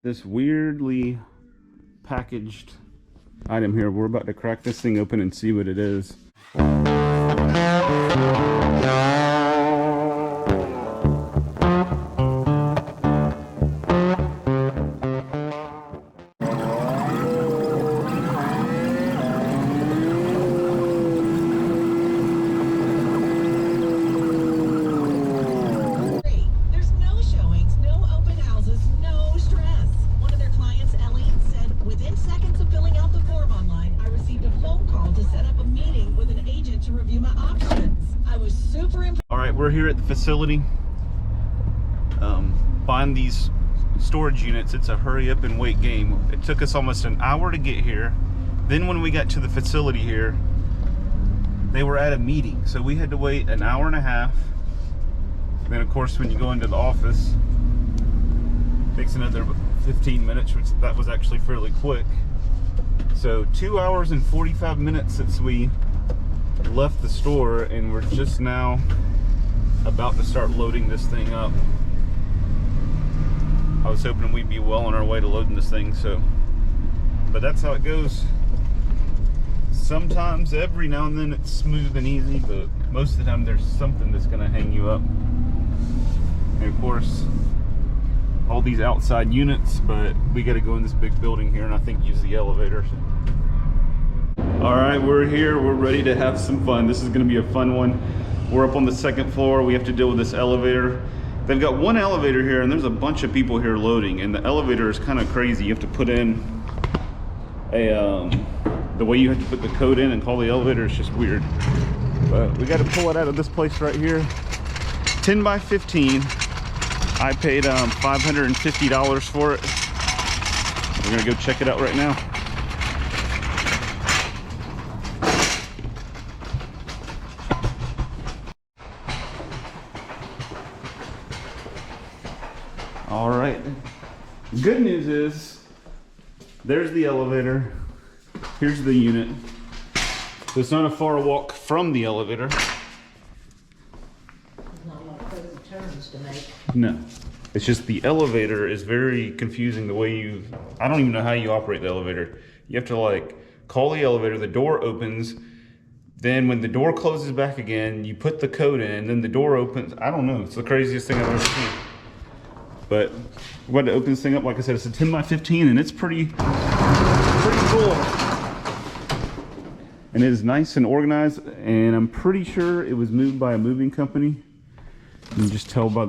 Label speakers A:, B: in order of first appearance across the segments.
A: This weirdly packaged item here. We're about to crack this thing open and see what it is. We're here at the facility buying these storage units. It's a hurry up and wait game. It took us almost an hour to get here. Then when we got to the facility here, they were at a meeting, so we had to wait an hour and a half. Then of course when you go into the office, it takes another 15 minutes, which that was actually fairly quick. So 2 hours and 45 minutes since we left the store, and we're just now about to start loading this thing up. I was hoping we'd be well on our way to loading this thing, but that's how it goes. Sometimes, every now and then, it's smooth and easy, but most of the time there's something that's gonna hang you up. And of course, all these outside units, but we gotta go in this big building here and I think use the elevator. All right, we're here, we're ready to have some fun. This is gonna be a fun one. We're up on the second floor. We have to deal with this elevator. They've got one elevator here and there's a bunch of people here loading, and the elevator is kind of crazy. You have to put in the way you have to put the code in and call the elevator is just weird. But we got to pull it out of this place right here. 10 by 15. I paid $550 for it. We're gonna go check it out right now. All right, good news is there's the elevator, here's the unit. So it's not a far walk from the elevator.
B: Not a lot of turns to make.
A: No, it's just the elevator is very confusing the way I don't even know how you operate the elevator. You have to like call the elevator, the door opens, then when the door closes back again, you put the code in, then the door opens. I don't know, it's the craziest thing I've ever seen. But we're going to open this thing up. Like I said, it's a 10 by 15 and it's pretty cool. And it is nice and organized, and I'm pretty sure it was moved by a moving company. You can just tell by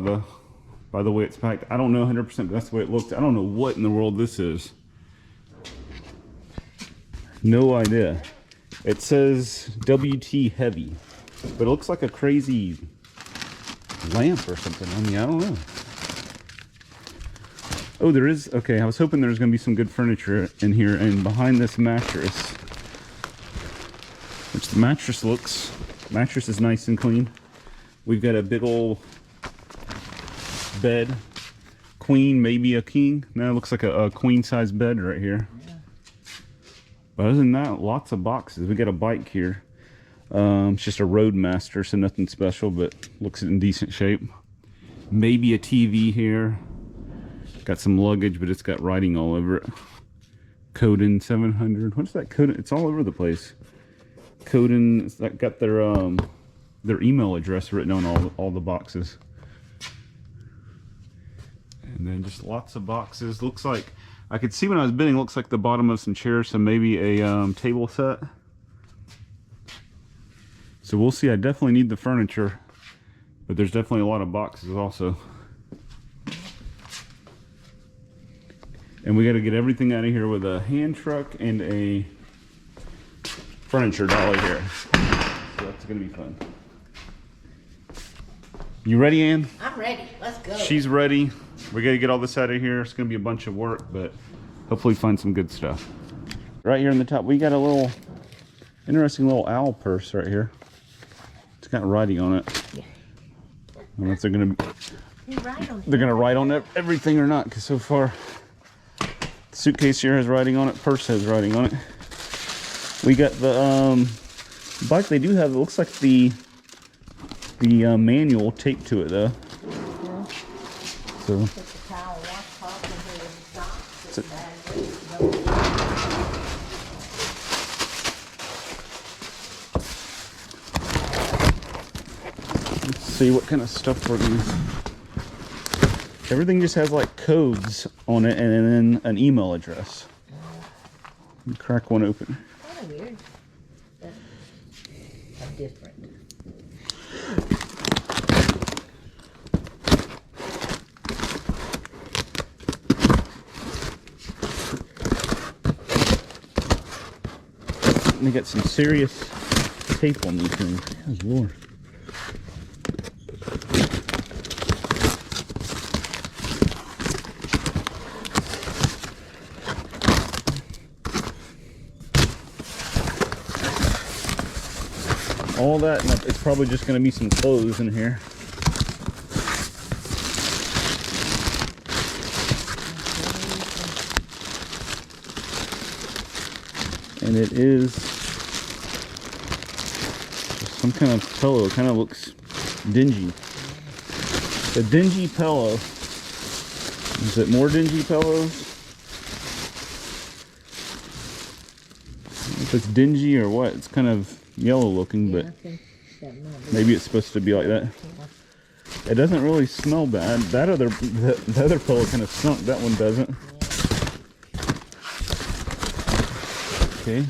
A: the way it's packed. I don't know 100%, but that's the way it looked. I don't know what in the world this is. No idea. It says WT heavy, but it looks like a crazy lamp or something. I mean, I don't know. Oh, there is. Okay, I was hoping there was going to be some good furniture in here, and behind this mattress, which the mattress is nice and clean. We've got a big old bed, queen, maybe a king. No, it looks like a queen size bed right here. Yeah. But other than that, lots of boxes. We got a bike here. It's just a Roadmaster, so nothing special, but looks in decent shape. Maybe a TV here. Got some luggage, but it's got writing all over it. Coden 700. What's that Coden? It's all over the place. Coden, it's got their email address written on all the boxes. And then just lots of boxes. Looks like, I could see when I was bidding, looks like the bottom of some chairs, so maybe a table set. So we'll see. I definitely need the furniture, but there's definitely a lot of boxes also. And we got to get everything out of here with a hand truck and a furniture dolly here. So that's going to be fun. You ready, Ann?
B: I'm ready. Let's go.
A: She's ready. We got to get all this out of here. It's going to be a bunch of work, but hopefully find some good stuff. Right here in the top, we got a little interesting little owl purse right here. It's got writing on it. Yeah. I don't know if they're going to write on everything or not, because so far the suitcase here has writing on it, purse has writing on it. We got the bike. They do have, it looks like the manual taped to it though. Yeah. So Let's see what kind of stuff we're using. Everything just has like codes on it and then an email address. Let me crack one open.
B: Kind of weird. That's different.
A: They got some serious tape on these things. Good Lord. All that, and it's probably just going to be some clothes in here. And it is some kind of pillow. It kind of looks dingy. A dingy pillow. Is it more dingy pillows? I don't know if it's dingy or what. It's kind of yellow looking, but maybe it's supposed to be like that. It doesn't really smell bad. That the other pillow kind of stunk. That one doesn't. Okay.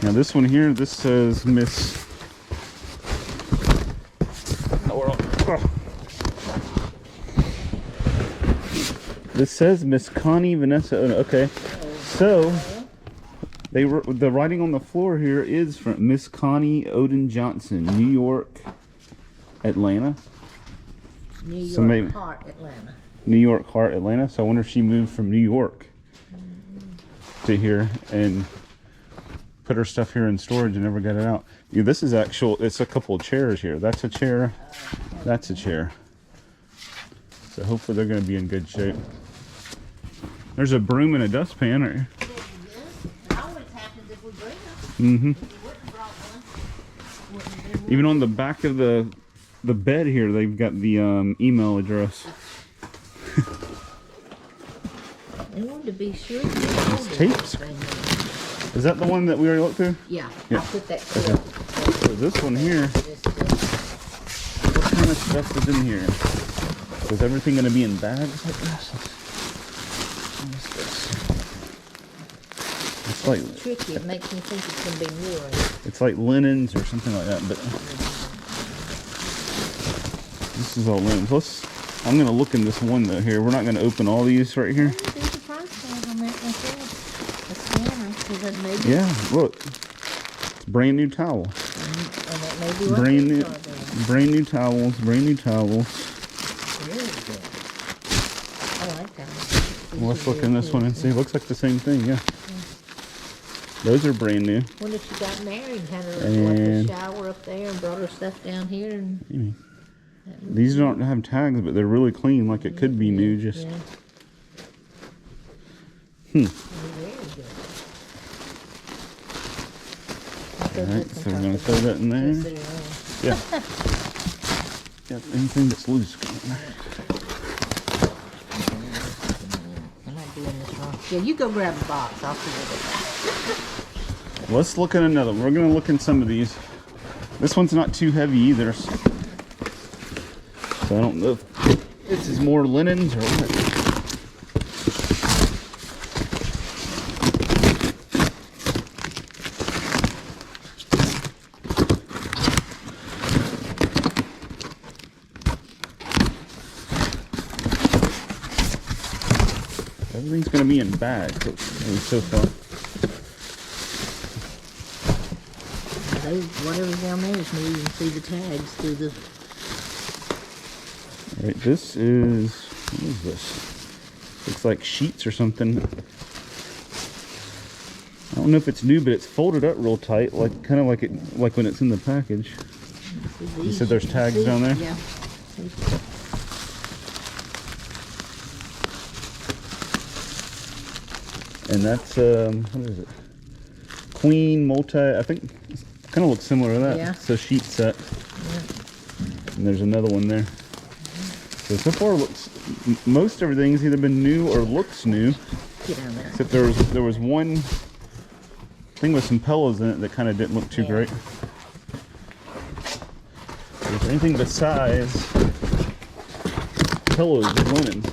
A: Now this one here, this says Miss. This says Miss Connie Vanessa. Okay, so the writing on the floor here is from Miss Connie Odin Johnson, New York, Atlanta.
B: New York,
A: So maybe
B: Heart, Atlanta.
A: New York, Heart, Atlanta. So I wonder if she moved from New York to here and put her stuff here in storage and never got it out. Yeah, this is actual. It's a couple of chairs here. That's a chair. That's a chair. So hopefully they're going to be in good shape. There's a broom and a dustpan. Right here.
B: It always happens if we bring them. If you wouldn't brought one, wouldn't do
A: Even on the back of the bed here, they've got the email address.
B: They wanted to be sure.
A: Tapes. Is that the one that we already looked through?
B: Yeah,
A: Yeah.
B: I'll put that.
A: Okay. So this one here, what kind of stuff is in here? Is everything going to be in bags like this? What is this? It's like
B: Tricky. It makes me think it's going to be ruined.
A: it's like linens or something like that, but this is all linens. I'm going to look in this one though here. We're not going to open all these right here.
B: There's a price tag on that myself. A scanner, so that maybe.
A: Yeah, look. It's brand new towel.
B: And that may be what
A: Brand
B: these
A: new,
B: are then.
A: brand new towels, brand new towels.
B: Really good. I like that one.
A: Well, let's look in this one and see. It looks like the same thing, yeah. Those are brand new.
B: When she got married and had her
A: And-
B: like a shower up there and brought her stuff down here and
A: Maybe. These don't have tags, but they're really clean, like it could be new. Just
B: yeah.
A: Hmm.
B: Very good.
A: Alright, so we're gonna throw that in there. Yeah. Yep, anything that's loose. Go in there.
B: Am I doing this wrong? Yeah, you go grab the box. I'll figure it out.
A: Let's look at another one. We're gonna look in some of these. This one's not too heavy either. So I don't know if this is more linens or what. Everything's gonna be in bags so far.
B: Whatever's down there is new. You can see the tags through the.
A: Alright, this is, what is this? Looks like sheets or something. I don't know if it's new, but it's folded up real tight, like kind of like when it's in the package. You said there's tags down there?
B: Yeah.
A: And that's what is it? Queen multi. I think it kind of looks similar to that.
B: Yeah.
A: It's a sheet set.
B: Yeah.
A: And there's another one there. So far looks, most everything's either been new or looks new.
B: Get down there.
A: Except there was one thing with some pillows in it that kind of didn't look too great. Is there anything besides pillows and linens?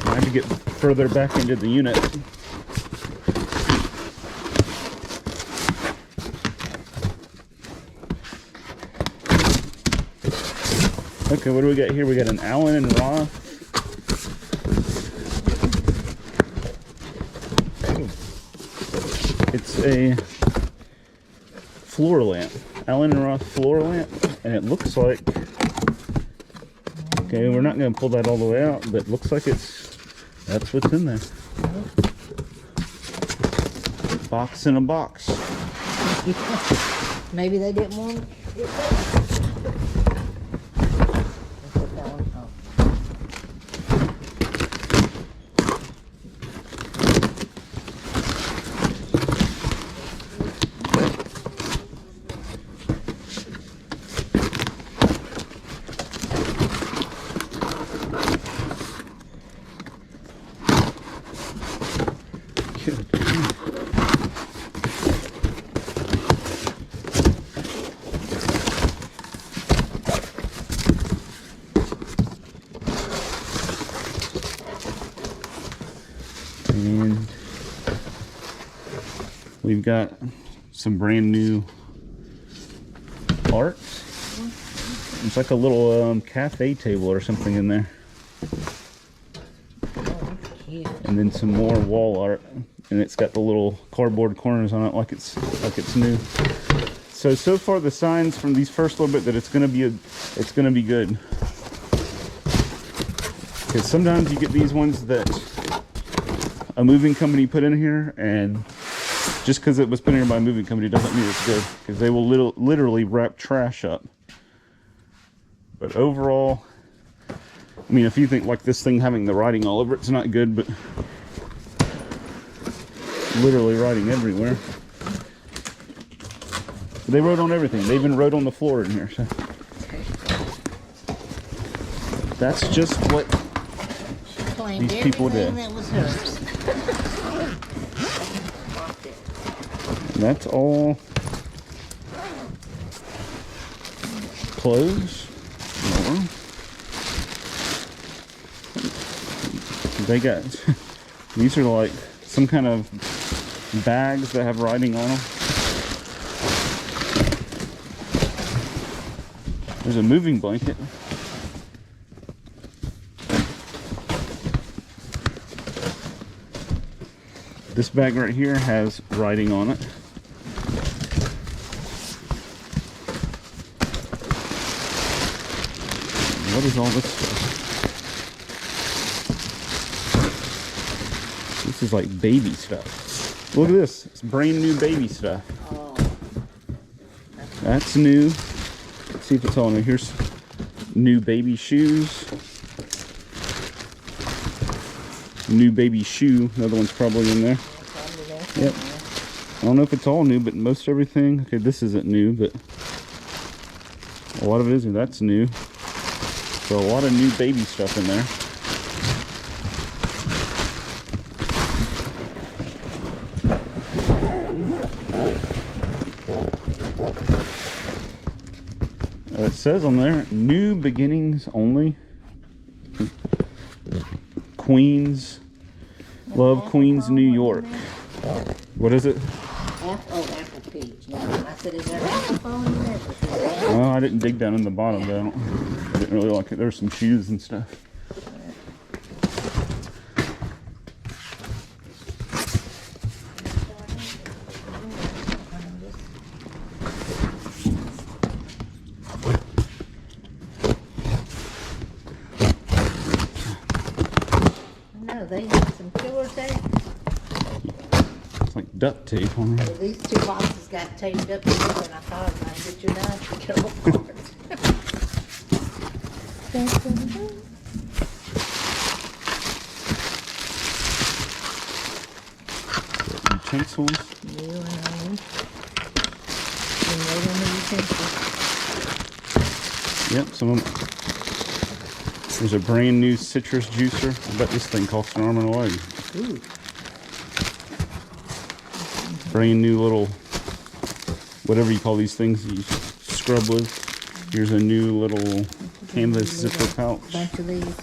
A: I have to get further back into the unit. Okay, what do we got here? We got an Allen and Roth. It's a floor lamp. Allen and Roth floor lamp. And it looks like, okay, we're not going to pull that all the way out, but it looks like that's what's in there. Box in a box.
B: Maybe they didn't want it.
A: And we've got some brand new art. It's like a little cafe table or something in there.
B: Oh, cute.
A: And then some more wall art, and it's got the little cardboard corners on it like it's new. So far the signs from these first little bit that it's gonna be good. Because sometimes you get these ones that a moving company put in here, and just because it was put in here by a moving company doesn't mean it's good, because they will literally wrap trash up. But overall, I mean, if you think like this thing having the writing all over it's not good, but literally writing everywhere. They wrote on everything. They even wrote on the floor in here. So that's just what
B: Claimed
A: these people did.
B: everything that was hers.
A: That's all clothes. They got, these are like some kind of bags that have writing on them. There's a moving blanket. This bag right here has writing on it. What is all this stuff? This is like baby stuff. Look at this. It's brand new baby stuff.
B: Oh.
A: That's new. Let's see if it's all new. Here's new baby shoes. New baby shoe. Another one's probably in there. Yep. I don't know if it's all new, but most everything. Okay, this isn't new, but a lot of it isn't. That's new. So a lot of new baby stuff in there. It says on there, new beginnings only. Queens, love Queens, New York. What is it?
B: Apple peach. No, I said, is there apple phone in there?
A: Well, I didn't dig down in the bottom, but I didn't really like it. There's some shoes and stuff.
B: No, they have some killer tape.
A: It's like duct tape on there.
B: Well, these two boxes got taped up together, and I thought I might get your knife to get them apart.
A: Utensils.
B: New and old. And right on the utensils.
A: Yep, some of them. There's a brand new citrus juicer. I bet this thing costs an arm and a leg.
B: Ooh.
A: Brand new little, whatever you call these things you scrub with. Here's a new little canvas zipper pouch.
B: Bunch of these.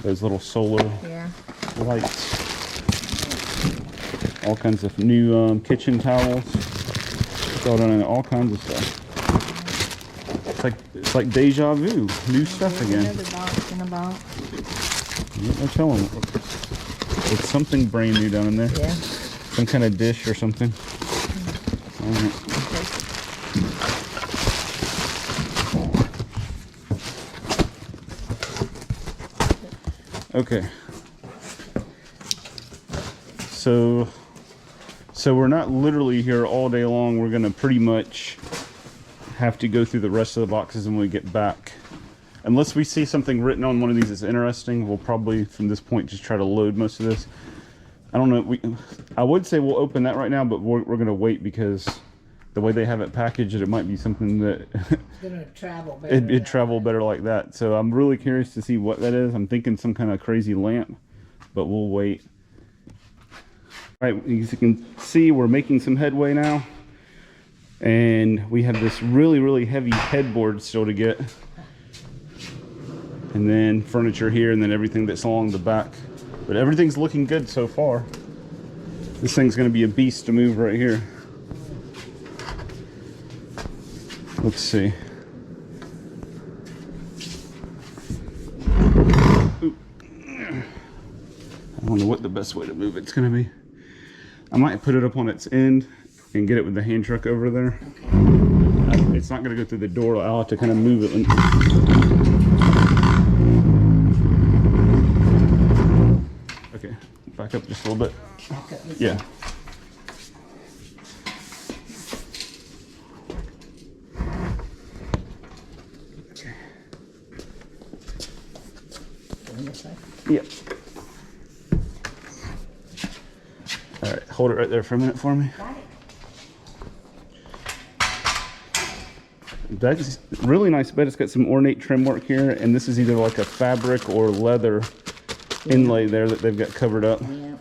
A: Those little solar
B: Yeah.
A: lights. All kinds of new kitchen towels. It's all done in all kinds of stuff. It's like deja vu. New stuff again.
B: Another box in a box.
A: Yeah, I'm telling you. It's something brand new down in there.
B: Yeah.
A: Some kind of dish or something. All right. Okay. So we're not literally here all day long. We're gonna pretty much have to go through the rest of the boxes when we get back. Unless we see something written on one of these that's interesting, we'll probably from this point just try to load most of this. I don't know. I would say we'll open that right now, but we're gonna wait because the way they have it packaged, it might be something that
B: It's gonna travel better.
A: it'd travel better like that. So I'm really curious to see what that is. I'm thinking some kind of crazy lamp, but we'll wait. All right, as you can see, we're making some headway now. And we have this really, really heavy headboard still to get. And then furniture here, and then everything that's along the back. But everything's looking good so far. This thing's gonna be a beast to move right here. Let's see. Ooh. I don't know what the best way to move it's gonna be. I might put it up on its end and get it with the hand truck over there. Okay. It's not gonna go through the door. I'll have to kind of move it. Okay, back up just a little bit. Yeah. Okay. Yep. All right, hold it right there for a minute for me. That's a really nice bed. It's got some ornate trim work here, and this is either like a fabric or leather inlay there that they've got covered up.
B: Yeah.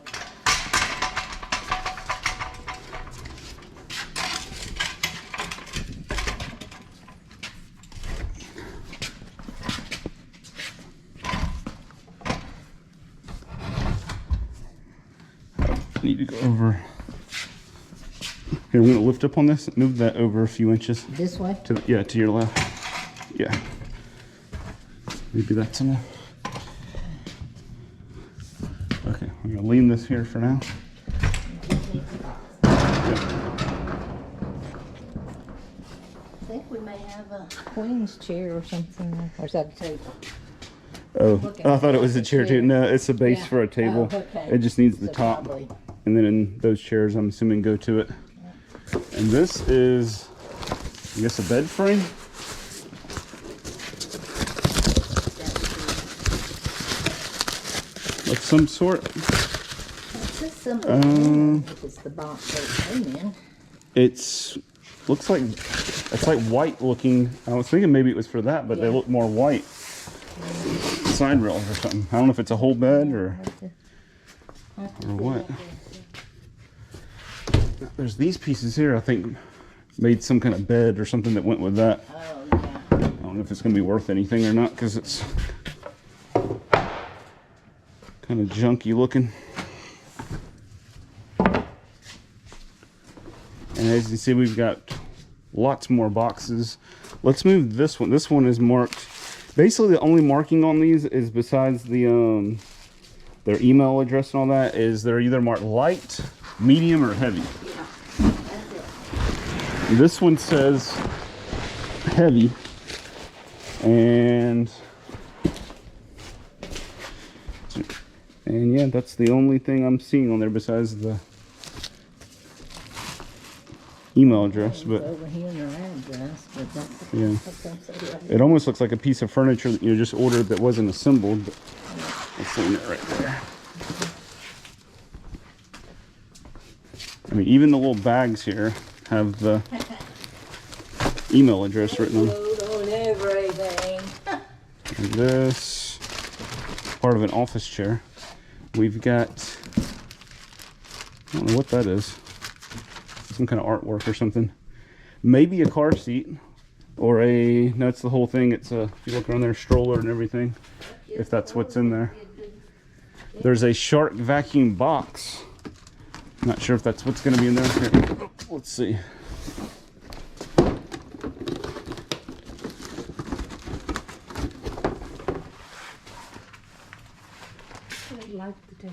A: I need to go over. Here, I'm going to lift up on this. Move that over a few inches.
B: This way?
A: To the, yeah, to your left. Yeah. Maybe that's enough. Okay, I'm going to lean this here for now.
B: I think we may have a queen's chair or something. Or is that a table?
A: Oh, I thought it was a chair too. No, it's a base for a table.
B: Oh, okay.
A: It just needs the
B: So
A: top.
B: probably.
A: And then those chairs, I'm assuming, go to it. And this is, I guess, a bed frame. Of some sort.
B: What's this symbol? It's the box that it came in.
A: It's looks like it's like white looking. I was thinking maybe it was for that, but they look more white. Side rails or something. I don't know if it's a whole bed or what. There's these pieces here. I think made some kind of bed or something that went with that.
B: Oh, yeah.
A: I don't know if it's going to be worth anything or not because it's kind of junky looking. And as you see, we've got lots more boxes. Let's move this one. This one is marked. Basically, the only marking on these is besides the their email address and all that is they're either marked light, medium, or heavy.
B: Yeah, that's it.
A: This one says heavy, and yeah, that's the only thing I'm seeing on there besides the email address. But
B: Over here in your address, but that's
A: yeah,
B: okay, so
A: it almost looks like a piece of furniture that you just ordered that wasn't assembled. But it's seeing it right there. I mean, even the little bags here have the email address written on.
B: load on everything.
A: And this, part of an office chair. We've got, I don't know what that is. Some kind of artwork or something. Maybe a car seat or a, no, it's the whole thing. It's a, if you look around there, stroller and everything, if that's what's in there. There's a Shark vacuum box. Not sure if that's what's going to be in there. Here, let's see.
B: I like the tape.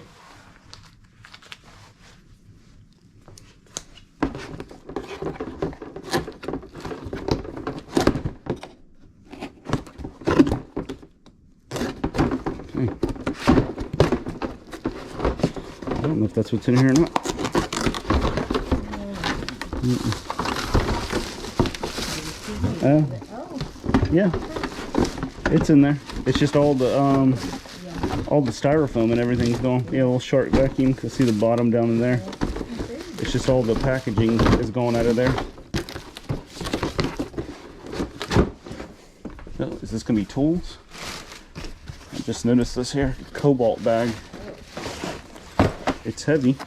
A: Okay. I don't know if that's what's in here or not. Oh, yeah, it's in there. It's just all the styrofoam and everything's gone. Yeah, a little Shark vacuum. You can see the bottom down in there. It's just all the packaging is gone out of there. Oh, is this gonna be tools? I just noticed this here Cobalt bag. It's heavy,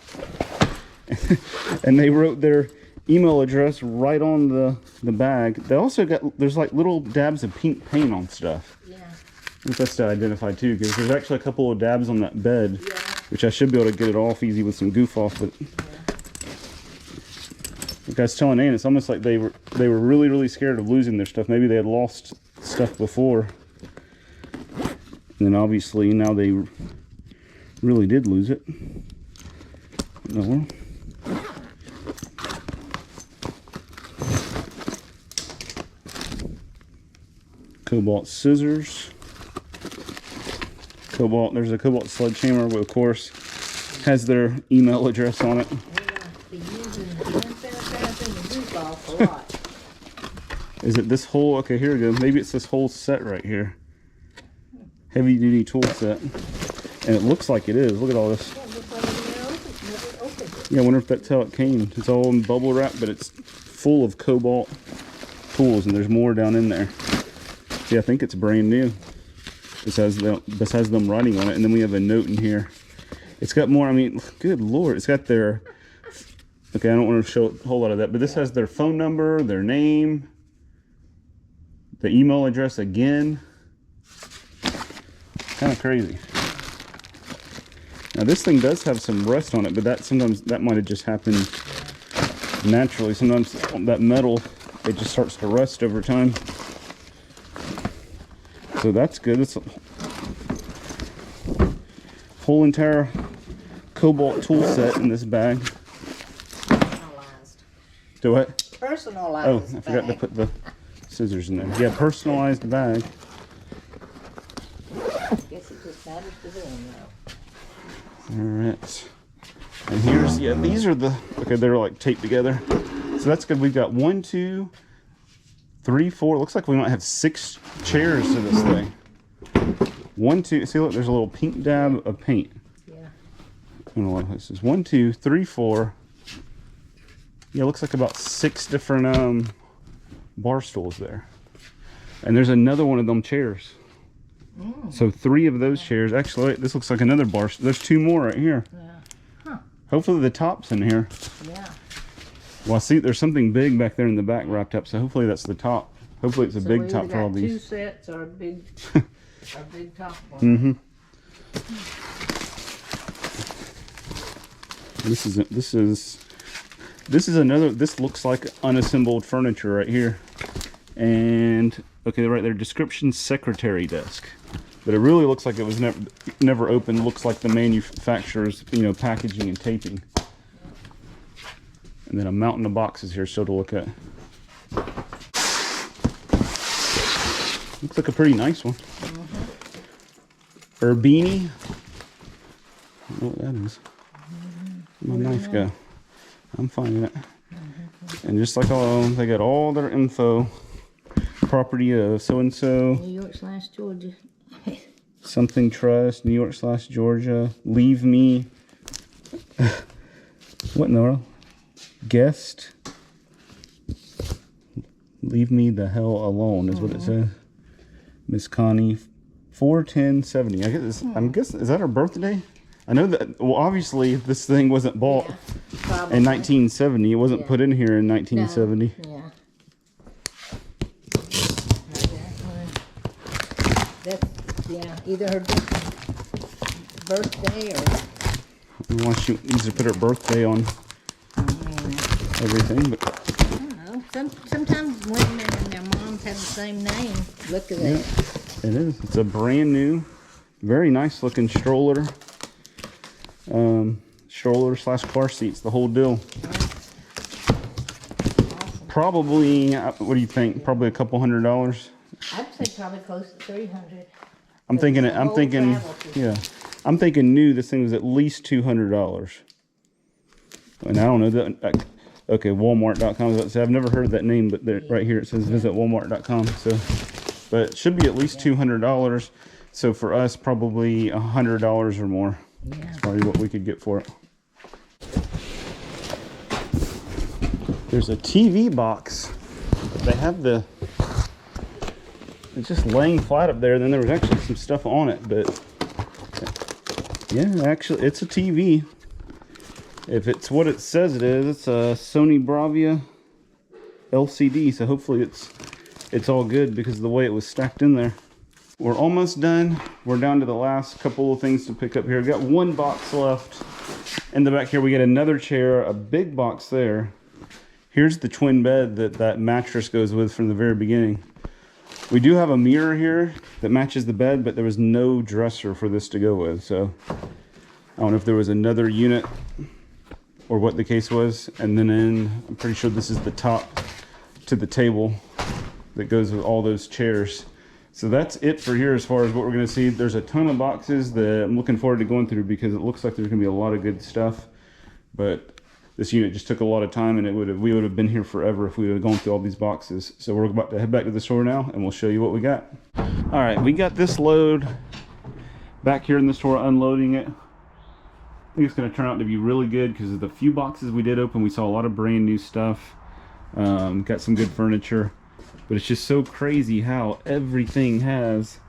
A: and they wrote their email address right on the bag. They also got, there's like little dabs of pink paint on stuff.
B: Yeah.
A: I think that's to identify too, because there's actually a couple of dabs on that bed,
B: Yeah.
A: which I should be able to get it off easy with some goof off. But the guy's telling Ann, it's almost like they were really scared of losing their stuff. Maybe they had lost stuff before, and then obviously now they really did lose it. No. Cobalt scissors. Cobalt, there's a Cobalt sledgehammer, but of course has their email address on it. Is it this whole, okay, here we go. Maybe it's this whole set right here. Heavy duty tool set. And it looks like it is. Look at all this. Yeah, I wonder if that's how it came. It's all in bubble wrap, but it's full of Cobalt tools, and there's more down in there. Yeah, I think it's brand new. This has them writing on it, and then we have a note in here. It's got more, I mean, good lord, it's got their, okay, I don't want to show a whole lot of that, but this has their phone number, their name, the email address again. Kind of crazy. Now this thing does have some rust on it, but that sometimes that might have just happened naturally. Sometimes that metal, it just starts to rust over time. So that's good. It's a whole entire Cobalt tool set in this bag.
B: Personalized.
A: Do what?
B: Personalized.
A: Oh, I forgot to put the scissors in there. Yeah, personalized bag.
B: I guess it just matters to them, though.
A: Alright. And here's, yeah, these are the, okay, they're like taped together. So that's good. We've got 1, 2, 3, 4. Looks like we might have 6 chairs to this thing. 1, 2, see, look, there's a little pink dab of paint.
B: Yeah.
A: I don't know what this is. 1, 2, 3, 4. Yeah, it looks like about 6 different bar stools there. And there's another one of them chairs. So 3 of those chairs. Actually, wait, this looks like another bar. There's 2 more right here.
B: Yeah. Huh.
A: Hopefully the top's in here.
B: Yeah.
A: Well, I see there's something big back there in the back wrapped up, so hopefully that's the top. Hopefully it's a big top for all these.
B: 2 sets or a big, top one.
A: This is another. This looks like unassembled furniture right here, and okay, right there, description secretary desk. But it really looks like it was never opened. Looks like the manufacturer's, packaging and taping. And then a mountain of boxes here still to look at. Looks like a pretty nice one. Urbini. I don't know what that is. Where'd my knife go? I'm finding it. And just like all of them, they got all their info. Property of so-and-so.
B: New York/Georgia.
A: Something trust, New York/Georgia. Leave me. What in the world? Guest. Leave me the hell alone is what it says. Miss Connie. 410.70. I guess I'm guessing, is that her birthday? I know that. Well, obviously this thing wasn't bought in 1970. It wasn't put in here in 1970.
B: No. Yeah. That's either her birthday or.
A: Well, she needs to put her birthday on everything, but.
B: I don't know. Sometimes women and their moms have the same name. Look at that.
A: It is. It's a brand new, very nice looking stroller. Stroller / car seats, the whole deal.
B: Awesome.
A: Probably, what do you think? Probably a couple $100.
B: I'd say probably close to 300.
A: I'm thinking new. This thing was at least $200. And I don't know that. Okay, Walmart.com. I've never heard of that name, but right here it says visit Walmart.com. So, but it should be at least $200. So for us, probably $100 or more.
B: Yeah.
A: That's probably what we could get for it. There's a TV box. They have it's just laying flat up there. Then there was actually some stuff on it, but yeah, actually it's a TV. If it's what it says it is, it's a Sony Bravia LCD. So hopefully it's all good because of the way it was stacked in there. We're almost done. We're down to the last couple of things to pick up here. We've got one box left. In the back here, we get another chair, a big box there. Here's the twin bed that mattress goes with from the very beginning. We do have a mirror here that matches the bed, but there was no dresser for this to go with. So I don't know if there was another unit or what the case was. And then I'm pretty sure this is the top to the table that goes with all those chairs. So that's it for here as far as what we're going to see. There's a ton of boxes that I'm looking forward to going through because it looks like there's going to be a lot of good stuff. But this unit just took a lot of time, and we would have been here forever if we would have gone through all these boxes. So we're about to head back to the store now, and we'll show you what we got. All right, we got this load back here in the store, unloading it. I think it's going to turn out to be really good because of the few boxes we did open. We saw a lot of brand new stuff. Got some good furniture. But it's just so crazy how everything has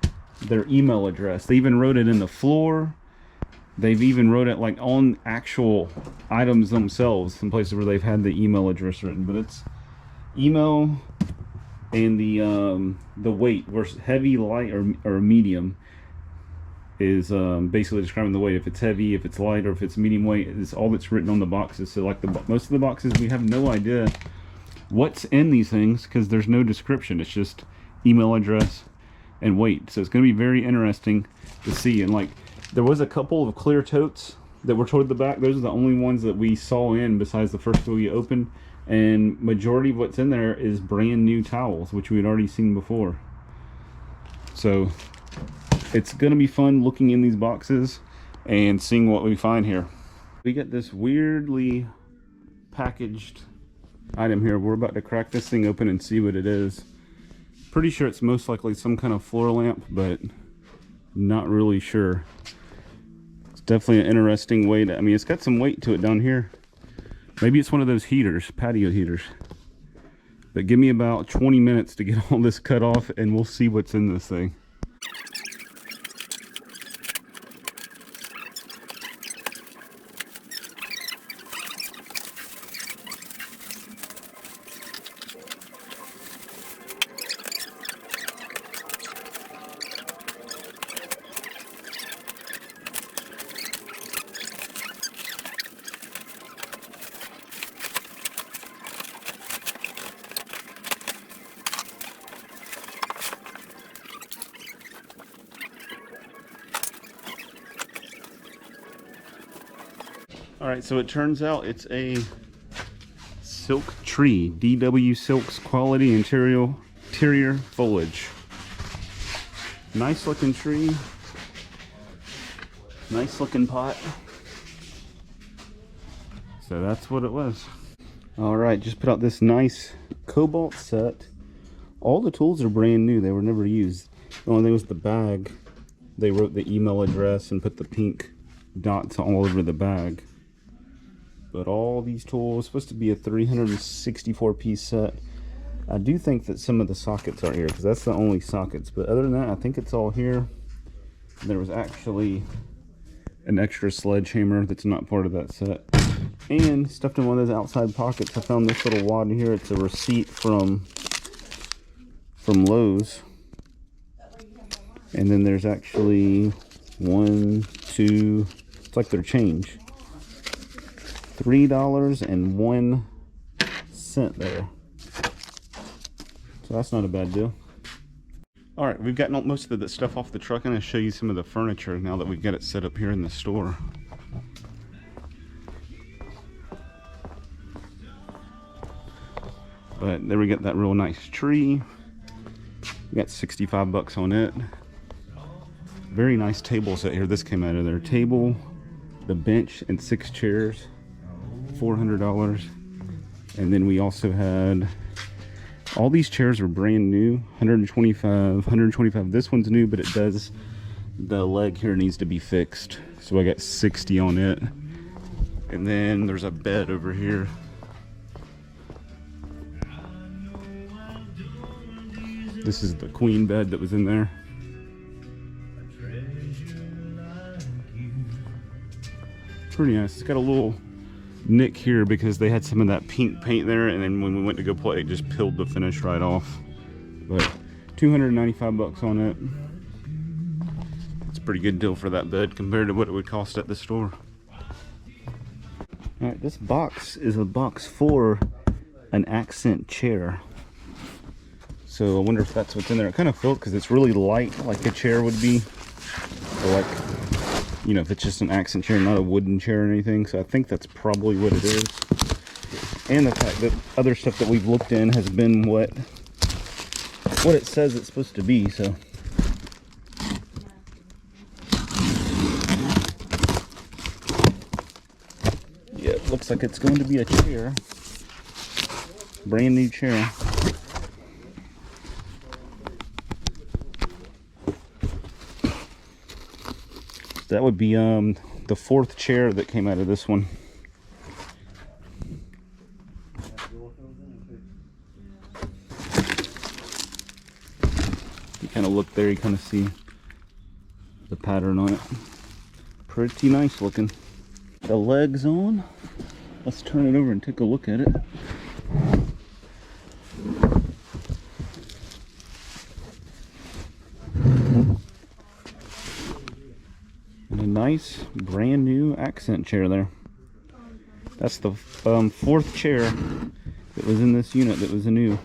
A: their email address. They even wrote it in the floor. They've even wrote it like on actual items themselves, some places where they've had the email address written. But it's email and the weight versus heavy, light, or medium is basically describing the weight. If it's heavy, if it's light, or if it's medium weight, it's all that's written on the boxes. So like most of the boxes, we have no idea what's in these things because there's no description. It's just email address and weight. So it's going to be very interesting to see. And like there was a couple of clear totes that were toward the back. Those are the only ones that we saw in besides the first two we opened. And majority of what's in there is brand new towels, which we had already seen before. So it's going to be fun looking in these boxes and seeing what we find here. We got this weirdly packaged item here. We're about to crack this thing open and see what it is. Pretty sure it's most likely some kind of floor lamp, but not really sure. It's definitely an interesting way to, I mean, it's got some weight to it down here. Maybe it's one of those heaters, patio heaters. But give me about 20 minutes to get all this cut off and we'll see what's in this thing. All right, so it turns out it's a silk tree, DW Silk's quality interior foliage. Nice looking tree, nice looking pot. So that's what it was. All right, just put out this nice Cobalt set. All the tools are brand new, they were never used. The only thing was the bag. They wrote the email address and put the pink dots all over the bag. But all these tools, supposed to be a 364 piece set. I do think that some of the sockets are here because that's the only sockets. But other than that, I think it's all here. There was actually an extra sledgehammer that's not part of that set. And stuffed in one of those outside pockets, I found this little wad here. It's a receipt from Lowe's. And then there's actually 1, 2, it's like their change. $3.01 there. So that's not a bad deal. Alright, we've gotten most of the stuff off the truck. I'm going to show you some of the furniture now that we've got it set up here in the store. But there we got that real nice tree. We got 65 bucks on it. Very nice table set here. This came out of their table, the bench, and 6 chairs. $400. And then we also had, all these chairs are brand new. 125. This one's new, but it does, the leg here needs to be fixed. So I got 60 on it. And then there's a bed over here. This is the queen bed that was in there. Pretty nice. It's got a little nick here because they had some of that pink paint there, and then when we went to go play, it just peeled the finish right off. But 295 bucks on it. It's a pretty good deal for that bed compared to what it would cost at the store. Alright, this box is a box for an accent chair. So I wonder if that's what's in there. It kind of feels, because it's really light, like a chair would be. Or like, you know, if it's just an accent chair, not a wooden chair or anything. So I think that's probably what it is. And the fact that other stuff that we've looked in has been what it says it's supposed to be. So yeah, it looks like it's going to be a chair. Brand new chair. That would be the 4th chair that came out of this one. You kind of look there, you kind of see the pattern on it. Pretty nice looking. The legs on. Let's turn it over and take a look at it. And a nice brand new accent chair there. That's the 4th chair that was in this unit that was new.